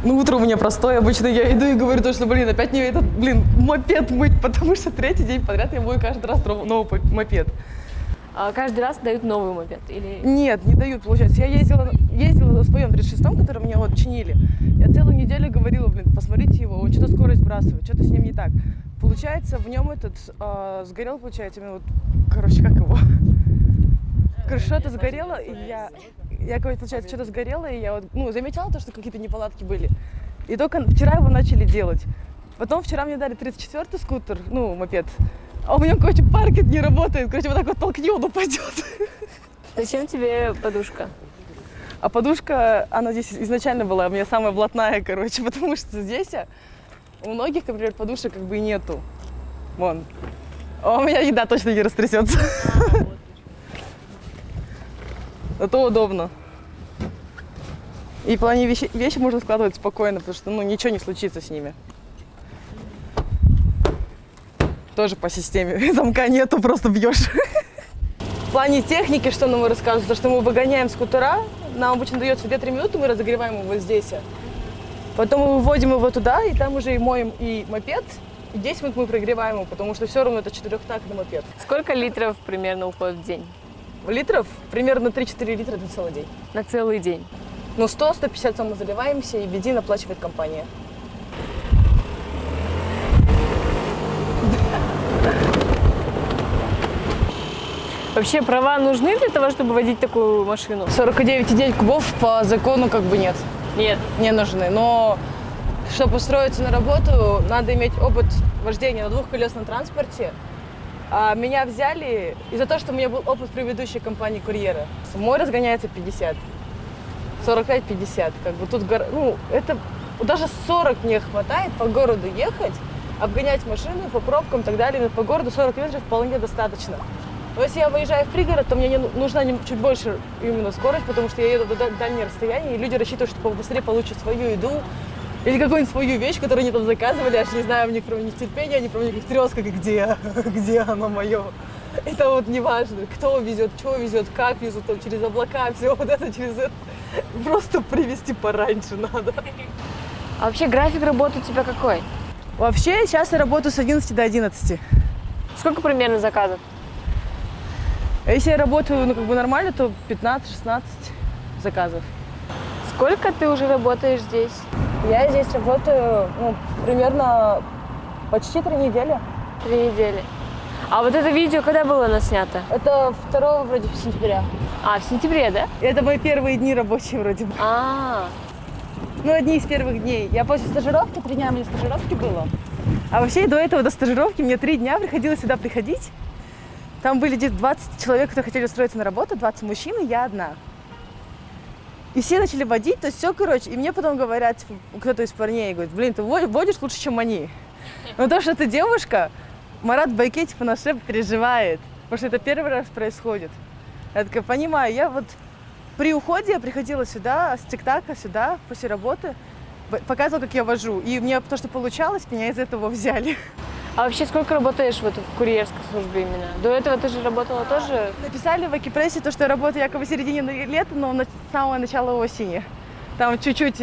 Ну, утро у меня простое. Обычно я иду и говорю то, что, опять мне этот, мопед мыть, потому что третий день подряд я мою каждый раз новый мопед. А каждый раз дают новый мопед? Или... Нет, не дают, получается. Я ездила на своем 36-м, который мне вот чинили. Я целую неделю говорила, посмотрите его, он что-то скорость сбрасывает, что-то с ним не так. Получается, в нем сгорел, получается, именно как его? Что-то сгорело, и я, получается, что-то сгорело, и я заметила то, что какие-то неполадки были. И только вчера его начали делать. Потом вчера мне дали 34-й скутер, мопед. А у меня, паркет не работает. Вот так вот толкни, он упадет. Зачем тебе подушка? А подушка, она здесь изначально была у меня самая блатная, потому что здесь у многих, например, подушек и нету. Вон. А у меня еда точно не растрясется. Зато удобно. И в плане вещи можно складывать спокойно, потому что ничего не случится с ними. Тоже по системе. Замка нету, просто бьешь. В плане техники, что нам рассказывают, что мы выгоняем скутера, нам обычно дается 2-3 минуты, мы разогреваем его здесь. Потом мы выводим его туда, и там уже и моем и мопед, и 10 минут мы прогреваем его, потому что все равно это 4-тактный мопед. Сколько литров примерно уходит в день? Литров? Примерно 3-4 литра на целый день. На целый день? 100-150 сам мы заливаемся, и бензин оплачивает компания. Вообще права нужны для того, чтобы водить такую машину? 49,9 кубов по закону нет. Нет. Не нужны. Но чтобы устроиться на работу, надо иметь опыт вождения на двухколесном транспорте. А меня взяли из-за того, что у меня был опыт в предыдущей компании курьера. Мой разгоняется 50. 45-50. Тут, это даже 40 не хватает по городу ехать, обгонять машину по пробкам и так далее. По городу 40 км вполне достаточно. Но если я выезжаю в пригород, то мне нужна чуть больше именно скорость, потому что я еду до дальние расстояния, и люди рассчитывают, что побыстрее получат свою еду или какую-нибудь свою вещь, которую они там заказывали, аж не знаю, у них про них терпение, они про них трёска, где оно мое. Это не важно, кто везет, что везет, как везут, через облака, все через это. Просто привезти пораньше надо. А вообще график работы у тебя какой? Вообще сейчас я работаю с 11 до 11. Сколько примерно заказов? Если я работаю нормально, то 15-16 заказов. Сколько ты уже работаешь здесь? Я здесь работаю примерно почти 3 недели. 3 недели. А вот это видео когда было наснято? Это 2 вроде сентября. А, в сентябре, да? Это мои первые дни рабочие вроде бы. Одни из первых дней. Я после стажировки, 3 дня мне стажировки было. А вообще до этого, до стажировки, мне 3 дня приходилось сюда приходить. Там были 20 человек, которые хотели устроиться на работу, 20 мужчин, и я одна. И все начали водить, то есть все, и мне потом говорят, кто-то из парней говорит, ты водишь лучше, чем они. Но то, что ты девушка, Марат Байке, на шеф переживает, потому что это первый раз происходит. Я такая, понимаю, я при уходе я приходила сюда, с ТикТака сюда, после работы, показывала, как я вожу. И мне то, что получалось, меня из этого взяли. А вообще сколько работаешь в курьерской службе именно? До этого ты же работала тоже? Написали в Экипрессе то, что я работаю якобы в середине лета, но с самого начала осени. Там чуть-чуть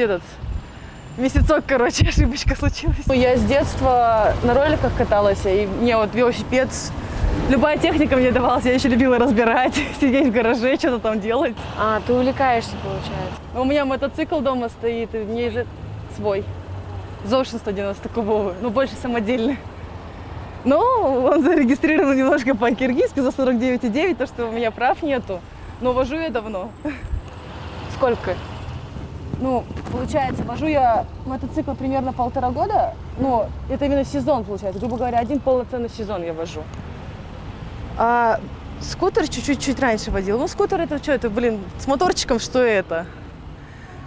месяцок, ошибочка случилась. Я с детства на роликах каталась, и мне велосипед, любая техника мне давалась, я еще любила разбирать, сидеть в гараже, что-то там делать. А, ты увлекаешься, получается? У меня мотоцикл дома стоит, и мне свой, Зошин 190 кубовый, больше самодельный. Но он зарегистрирован немножко по-киргизски за 49,9, то, что у меня прав нету. Но вожу я давно. Сколько? Получается, вожу я мотоцикл примерно 1,5 года. Но это именно сезон, получается. Грубо говоря, 1 полноценный сезон я вожу. А скутер чуть-чуть раньше водил. Скутер это что? Это, с моторчиком что это?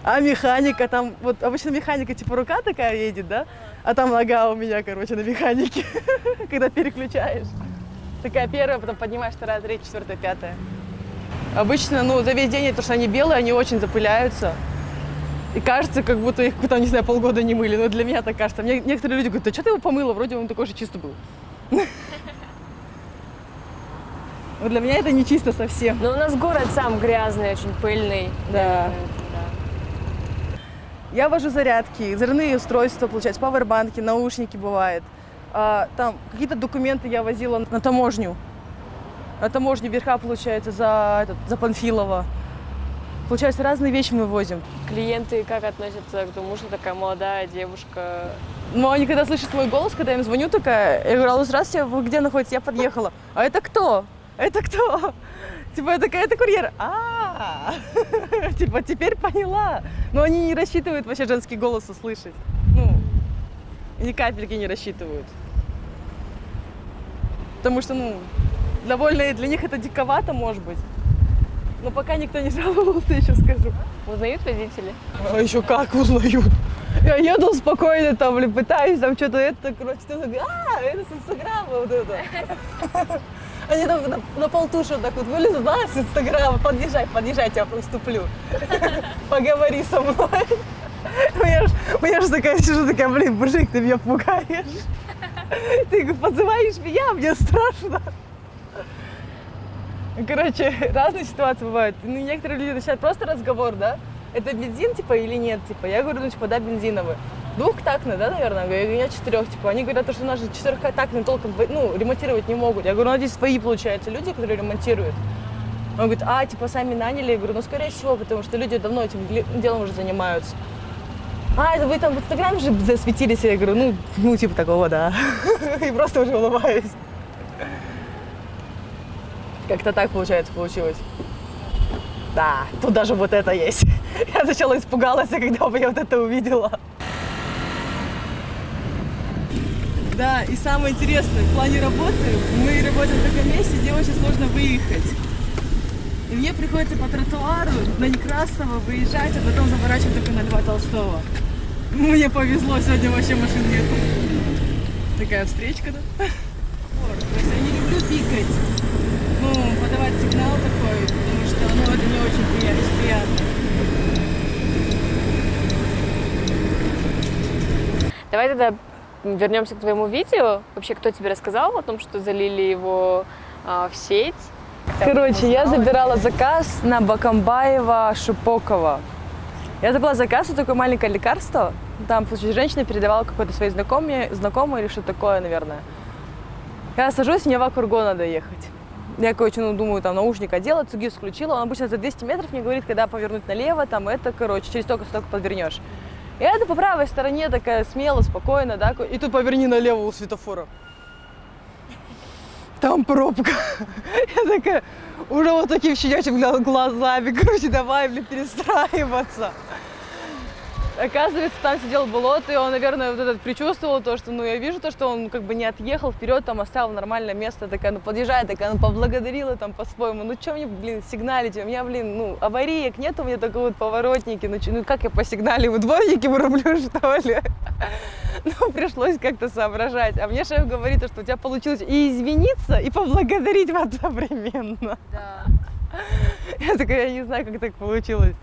А механика там, обычно механика рука такая едет, да? А там нога у меня, на механике, когда переключаешь. Такая первая, потом поднимаешь 2, 3, 4, 5. Обычно, за весь день, потому что они белые, они очень запыляются. И кажется, как будто их, полгода не мыли. Но для меня так кажется. Мне некоторые люди говорят, что ты его помыла? Вроде он такой же чистый был. Но для меня это не чисто совсем. Но у нас город сам грязный, очень пыльный. Да. Я вожу зарядки, зарядные устройства, получается, пауэрбанки, наушники бывает. Там какие-то документы я возила на таможню. На таможню верха, получается, за Панфилова. Получается, разные вещи мы возим. Клиенты как относятся к тому, что такая молодая девушка? Но они когда слышат мой голос, когда я им звоню, такая, я говорю: алло, здравствуйте, вы где находитесь? Я подъехала. А это кто? Это кто? Типа, я такая: это курьер. Типа, теперь поняла. Но они не рассчитывают вообще женский голос услышать. Ну, ни капельки не рассчитывают. Потому что, ну, довольно для них это диковато, может быть. Но пока никто не жаловался, еще скажу. Узнают водители? А еще как узнают? Я еду спокойно, там, блин, пытаюсь, там, что-то это, короче, кто-то говорит: это с Инстаграма, вот это. Они там на полтуша так вот вылезут: с Инстаграма, подъезжай, тебя приступлю. Поговори со мной. Я же такая сижу, такая: блин, мужик, ты меня пугаешь. Ты подзываешь меня, мне страшно. Короче, разные ситуации бывают. Ну, некоторые люди начинают просто разговор, да? Это бензин, типа, или нет, типа? Я говорю: ну, типа, да, бензиновый. Двухтактный, да, наверное? Я говорю: нет, четырех, типа. Они говорят, что наши четырехтактные толком, ну, ремонтировать не могут. Я говорю: ну, здесь свои, получается, люди, которые ремонтируют. Он говорит: типа, сами наняли? Я говорю: ну, скорее всего, потому что люди давно этим делом уже занимаются. Это вы там в Инстаграме же засветились? Я говорю: ну, типа такого, да. И просто уже улыбаюсь. Как-то так, получается, получилось. Да, тут даже вот это есть. Я сначала испугалась, когда я вот это увидела. Да, и самое интересное, в плане работы, мы работаем в таком месте, где очень сложно выехать. И мне приходится по тротуару на Некрасова выезжать, а потом заворачивать только на Льва Толстого. Мне повезло, сегодня вообще машин нету. Такая встречка, да? Я не люблю пикать. Ну, подавать сигнал такой, потому что, ну, это не очень приятно. Давай тогда вернемся к твоему видео. Вообще, кто тебе рассказал о том, что залили его в сеть? Короче, я забирала заказ на Бакамбаева, Шипокова. Я забрала заказ, это такое маленькое лекарство. Там, получается, женщина передавала какой-то своей знакомой или что-то такое, наверное. Я сажусь, мне в Акурго надо ехать. Я, короче, думаю, там, наушник одела, цугис включила. Он обычно за 200 метров мне говорит, когда повернуть налево, там, это, короче, через столько подвернешь. Я иду по правой стороне, такая смело, спокойно, да, и тут поверни налево у светофора. Там пробка. Я такая, уже вот такими щенячьими глазами, короче, давай, блин, перестраиваться. Оказывается, там сидел Болот, и он, наверное, вот этот предчувствовал то, что, я вижу то, что он как бы не отъехал вперед, там оставил нормальное место, такая, подъезжает, такая, поблагодарила там по-своему, что мне, блин, сигналить, у меня, блин, авариек нет, у меня только вот поворотники, как я по сигнале, дворники вырублю, что ли? Пришлось как-то соображать, а мне шеф говорит, что у тебя получилось и извиниться, и поблагодарить одновременно. Да. Я такая: я не знаю, как так получилось.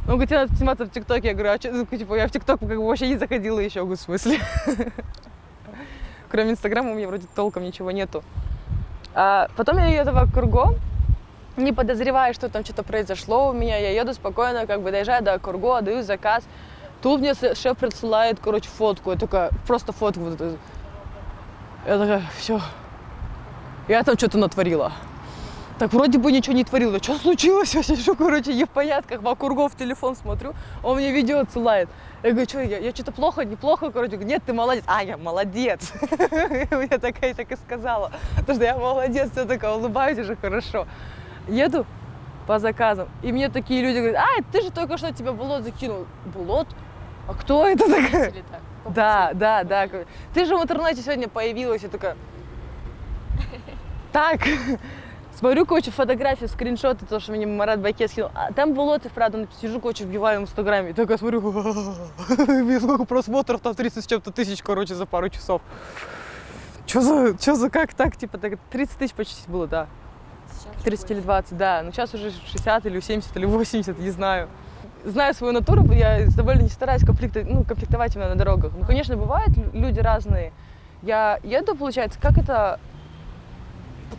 Он говорит: тебе надо сниматься в ТикТоке. Я говорю: типа, я в ТикТок как бы вообще не заходила еще, в смысле. Кроме Инстаграма у меня вроде толком ничего нету. А потом я еду в Акурго, не подозревая, что там что-то произошло у меня. Я еду спокойно, как бы доезжаю до Акурго, отдаю заказ. Тут мне шеф присылает, короче, фотку. Я такая, просто фотку вот эту. Я такая: все. Я там что-то натворила. Так вроде бы ничего не творила. Что случилось? Я сижу, короче, не в порядках, в Акурго в телефон смотрю, он мне видео отсылает. Я говорю: что, я что-то плохо, неплохо, короче. Нет, ты молодец. Я молодец. Я такая так и сказала. Потому что я молодец, все такая, улыбаюсь уже хорошо. Еду по заказам, и мне такие люди говорят: ты же только что тебя Болот закинул. Болот? А кто это такая? Да. Ты же в интернете сегодня появилась. Я такая: так. Смотрю, короче, фотографии, скриншоты, то, что мне Марат Байке скинул. А там Болотов, правда, сижу, короче, вбиваю в Инстаграме. И такая смотрю, сколько просмотров, там 30 с чем-то тысяч, короче, за пару часов. Что за, как так, типа, так, 30 тысяч почти было, да. 30 или 20, да. Ну, сейчас уже 60 или 70 или 80, не знаю. Знаю свою натуру, я довольно не стараюсь конфликтовать именно на дорогах. Ну, конечно, бывают люди разные. Я еду, получается, как это...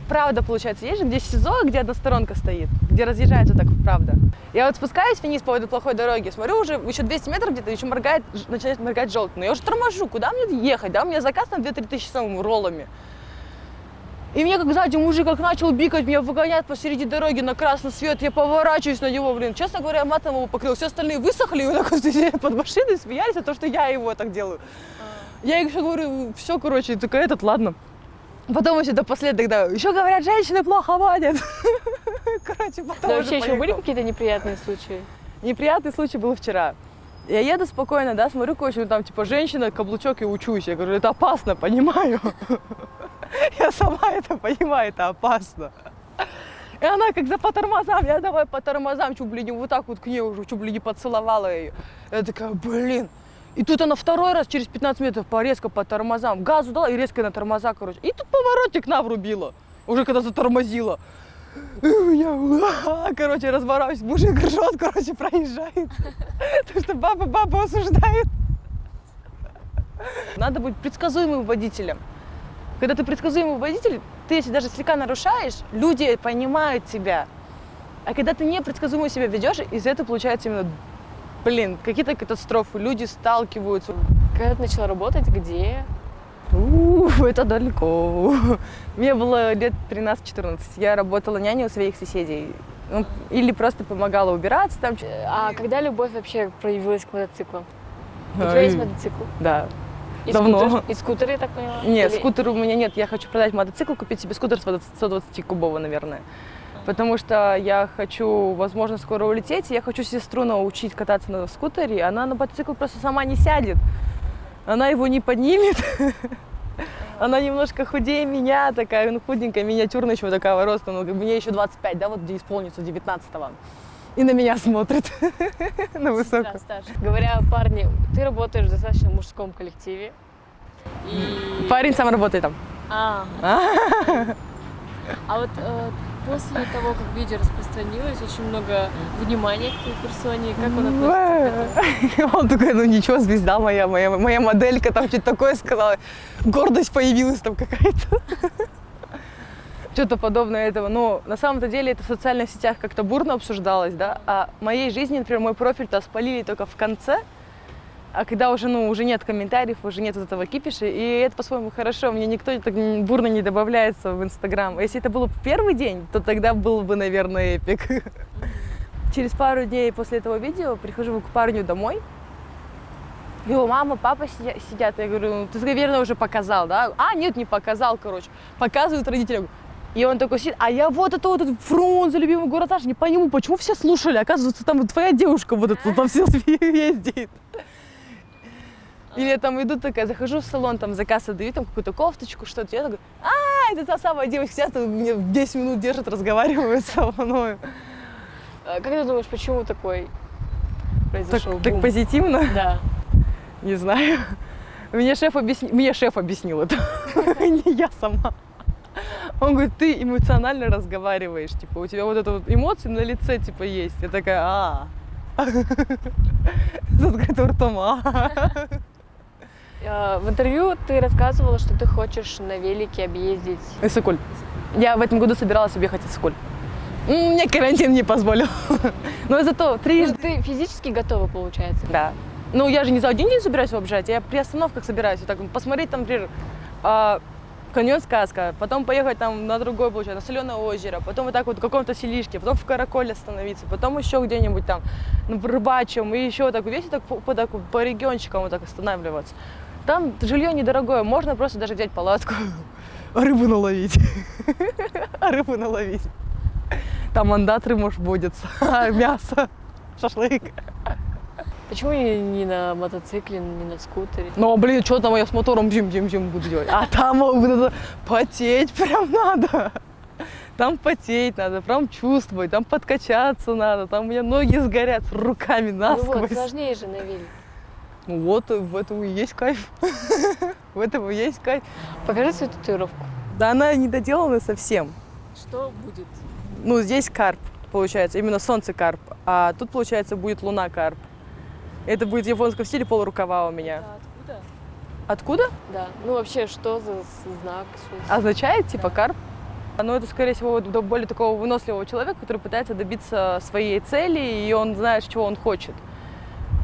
Правда, получается, есть же, где СИЗО, где односторонка стоит, где где разъезжается так, правда. Я вот спускаюсь вниз по этой плохой дороге, смотрю, уже еще 200 метров где-то, еще моргает, начинает моргать желтый. Но я уже торможу, куда мне ехать, да, у меня заказ на 2-3 тысячи самыми роллами. И мне, как, знаете, мужик как начал бикать, меня выгоняет посреди дороги на красный свет, я поворачиваюсь на него, блин. Честно говоря, матом его покрыл. Все остальные высохли, и вот так вот сидели под машиной, смеялись за то, что я его так делаю. Я еще говорю, все, короче, только этот, ладно. Потом еще до последних, да, еще говорят, женщины плохо водят. Короче, потом Но вообще еще были какие-то неприятные случаи? Неприятный случай был вчера. Я еду спокойно, да, смотрю, короче, там, типа, женщина, каблучок и учусь. Я говорю, это опасно, понимаю. Я сама это понимаю, это опасно. И она как за по тормозам, я давай по тормозам, чуть ли не вот так вот к ней уже, чуть ли не поцеловала ее. Я такая, блин. И тут она второй раз через 15 метров резко по тормозам. Газу дала и резко на тормоза, короче. И тут поворотик на врубила, уже когда затормозила. И у меня, короче, разворачиваюсь, мужик ржет, короче, проезжает. Потому что баба осуждает. Надо быть предсказуемым водителем. Когда ты предсказуемый водитель, ты если даже слегка нарушаешь, люди понимают тебя. А когда ты непредсказуемо себя ведешь, из-за этого получается именно, блин, какие-то катастрофы, люди сталкиваются. Когда ты начала работать, где? Это далеко. Мне было лет 13-14. Я работала няней у своих соседей. Ну, или просто помогала убираться там. А когда любовь вообще проявилась к мотоциклам? У тебя есть мотоцикл? Да. И Давно. Скутер? И скутер, я так поняла? Нет, скутера у меня нет. Я хочу продать мотоцикл, купить себе скутер 120-кубовый, наверное. Потому что я хочу, возможно, скоро улететь. И я хочу сестру научить кататься на скутере. Она на мотоцикл просто сама не сядет. Она его не поднимет. Она немножко худее меня, такая, ну, худенькая, миниатюрная, еще такого роста. Но мне еще 25, да, вот где исполнится 19-го. И на меня смотрит. На высокую. Говоря о парне, ты работаешь в достаточно мужском коллективе. Парень сам работает там. А вот после того, как видео распространилось, очень много внимания к твоей персоне. Как он относится к этому? Он такой, ну ничего, звезда моя моделька, там что-то такое сказала. Гордость появилась там какая-то. Что-то подобное этого. Но на самом-то деле это в социальных сетях как-то бурно обсуждалось, да. А в моей жизни, например, мой профиль-то спалили только в конце. А когда уже, ну, уже нет комментариев, уже нет вот этого кипиша, и это по-своему хорошо, мне никто так бурно не добавляется в Инстаграм. А если это было в первый день, то тогда был бы, наверное, эпик. Через пару дней после этого видео прихожу к парню домой, его мама, папа сидят, я говорю, ну, ты, наверное, уже показал, да? А, нет, не показал, короче. Показывают родителям. И он такой сидит, а я вот это вот этот Фрунзе, любимый город наш, не пойму, почему все слушали, оказывается, там твоя девушка вот эта там все ездит. Или я там иду такая, захожу в салон, там заказ отдаю, там какую-то кофточку, что-то. Я такая, это та самая девочка, сидят, мне 10 минут держат, разговаривают со мной. Как ты думаешь, почему такой произошел бум? Так позитивно? Да. Не знаю. Мне шеф объяснил это, не я сама. Он говорит, ты эмоционально разговариваешь, типа, у тебя вот это вот эмоции на лице, типа, есть. Я такая, с открытым ртом, В интервью ты рассказывала, что ты хочешь на велике объездить Иссык-Куль. Я в этом году собиралась объехать Иссык-Куль. Мне карантин не позволил. Но зато трижды. Ты физически готова, получается? Да. Ну, я же не за один день собираюсь его обжать, я при остановках собираюсь. Вот так посмотреть там, например, каньон Сказка, потом поехать там на другой, получается, на Соленое озеро, потом вот так вот в каком-то селишке, потом в Караколе остановиться, потом еще где-нибудь там в Рыбачьем, и еще так весь так по региончикам вот так останавливаться. Там жилье недорогое, можно просто даже взять палатку, рыбу наловить. Рыбу наловить. Там андатры, может, водятся, мясо, шашлык. Почему не на мотоцикле, не на скутере? Ну, блин, что там я с мотором бзим-бзим-бзим буду делать? А там потеть прям надо. Там потеть надо, прям чувствовать, там подкачаться надо, там у меня ноги сгорят руками насквозь. Ну вот, сложнее же на велике. Ну вот, в этом и есть кайф. В этом и есть кайф. Покажи свою татуировку. Да она не доделана совсем. Что будет? Ну, здесь карп, получается, именно солнце карп, а тут, получается, будет луна карп. Это будет в японском стиле полурукава у меня. А откуда? Откуда? Да. Ну вообще, что за знак? Означает, типа, карп? Но это, скорее всего, более такого выносливого человека, который пытается добиться своей цели, и он знает, чего он хочет.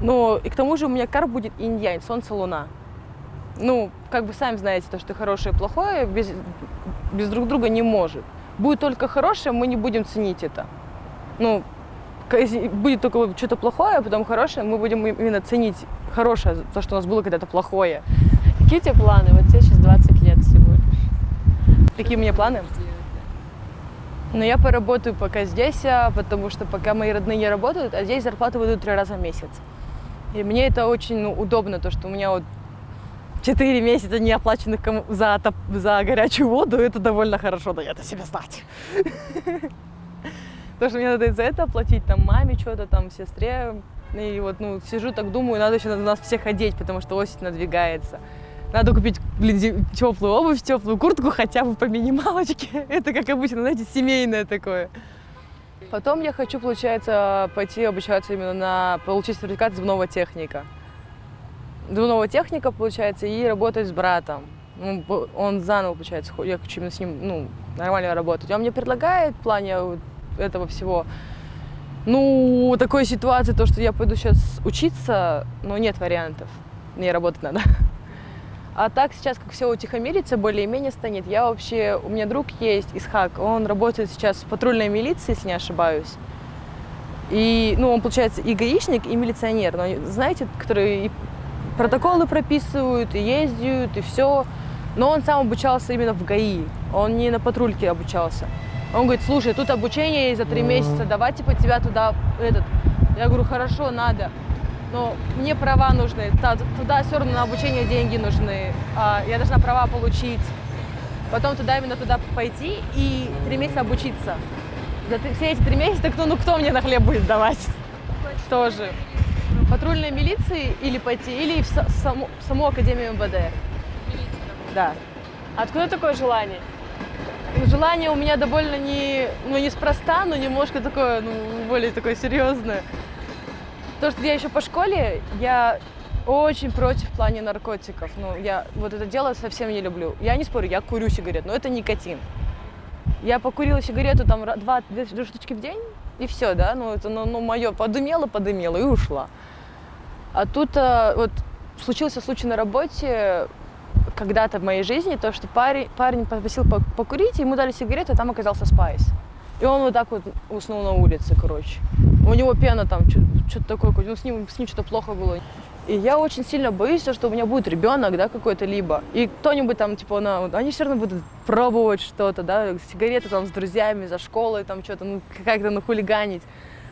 Но и к тому же у меня карма будет инь-янь, солнце, луна. Ну, как бы сами знаете, то, что хорошее и плохое без друг друга не может. Будет только хорошее, мы не будем ценить это. Ну, если будет только что-то плохое, а потом хорошее, мы будем именно ценить хорошее, то, что у нас было когда-то плохое. Какие у тебя планы? Вот тебе сейчас 20 лет всего лишь. Какие у меня планы? Но я поработаю пока здесь, потому что пока мои родные не работают, а здесь зарплату выдают 3 раза в месяц. И мне это очень удобно, то, что у меня вот 4 месяца неоплаченных за горячую воду, это довольно хорошо дает о себе знать. Потому что мне надо за это оплатить, там, маме что-то, там, сестре. И вот, ну, сижу так, думаю, надо еще на нас всех одеть, потому что осень надвигается. Надо купить, блин, теплую обувь, теплую куртку, хотя бы по минималочке. Это, как обычно, знаете, семейное такое. Потом я хочу, получается, пойти обучаться именно на получить сертификат зубного техника. Зубного техника, получается, и работать с братом. Он заново, получается, я хочу именно с ним, ну, нормально работать. Он мне предлагает в плане вот этого всего. Ну, такой ситуации, то, что я пойду сейчас учиться, но нет вариантов. Мне работать надо. А так сейчас, как все утихомирится, более-менее станет. У меня друг есть, Исхак, он работает сейчас в патрульной милиции, если не ошибаюсь. И, ну, он, получается, и гаишник, и милиционер. Но, знаете, которые и протоколы прописывают, и ездят, и все. Но он сам обучался именно в ГАИ, он не на патрульке обучался. Он говорит, слушай, тут обучение есть за 3 месяца, давай типа тебя туда, Я говорю, хорошо, надо. Но мне права нужны, туда все равно на обучение деньги нужны. Я должна права получить. Потом именно туда пойти и 3 месяца обучиться. За все эти 3 месяца кто мне на хлеб будет давать? Тоже. В патрульной милиции или пойти, или в саму Академию МВД. Да. Откуда такое желание? Желание у меня довольно неспроста, но немножко такое, более такое серьезное. То, что я еще по школе, я очень против в плане наркотиков. Я вот это дело совсем не люблю. Я не спорю, я курю сигарет, но это никотин. Я покурила сигарету там 2 штучки в день, и все, да, это мое, подымела и ушла. А тут вот случился случай на работе, когда-то в моей жизни, то, что парень попросил покурить, ему дали сигарету, а там оказался спайс. И он вот так вот уснул на улице, короче. У него пена там, что-то такое, с ним что-то плохо было. И я очень сильно боюсь, что у меня будет ребенок, да, какой-то либо. И кто-нибудь там, типа, они все равно будут пробовать что-то, да, сигареты там с друзьями, за школой, там что-то, как-то хулиганить.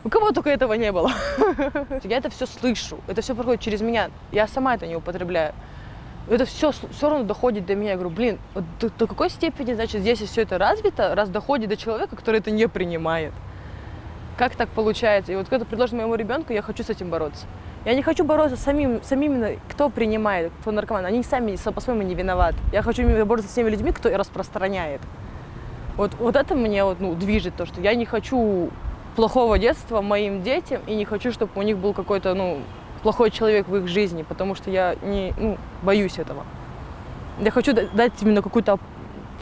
У кого только этого не было. Я это все слышу, это все проходит через меня. Я сама это не употребляю. Это все равно доходит до меня. Я говорю, блин, вот до какой степени, значит, здесь все это развито, раз доходит до человека, который это не принимает. Как так получается? И вот когда предложат моему ребенку, я хочу с этим бороться. Я не хочу бороться с самими, кто принимает, кто наркоман. Они сами по-своему не виноваты. Я хочу именно бороться с теми людьми, кто распространяет. Вот это меня движет, то, что я не хочу плохого детства моим детям и не хочу, чтобы у них был какой-то, плохой человек в их жизни, потому что я боюсь этого. Я хочу дать именно какой-то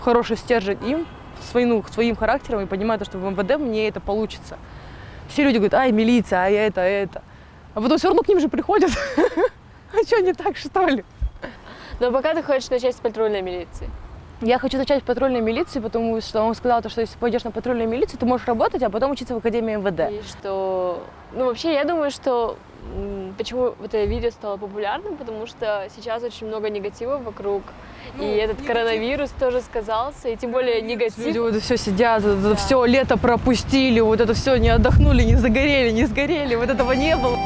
хороший стержень им, своим характером, и понимаю, что в МВД мне это получится. Все люди говорят, ай, милиция, ай, это. А потом все равно к ним же приходят. А что, не так, что ли? Но пока ты хочешь начать с патрульной милиции. Я хочу начать в патрульной милиции, потому что он сказал, что если пойдешь на патрульную милицию, ты можешь работать, а потом учиться в Академии МВД. И что... вообще, я думаю, что... Почему это видео стало популярным? Потому что сейчас очень много негатива вокруг. И этот коронавирус тоже сказался, и тем более негатив. Люди вот все сидят, все лето пропустили, вот это все не отдохнули, не загорели, не сгорели, вот этого не было.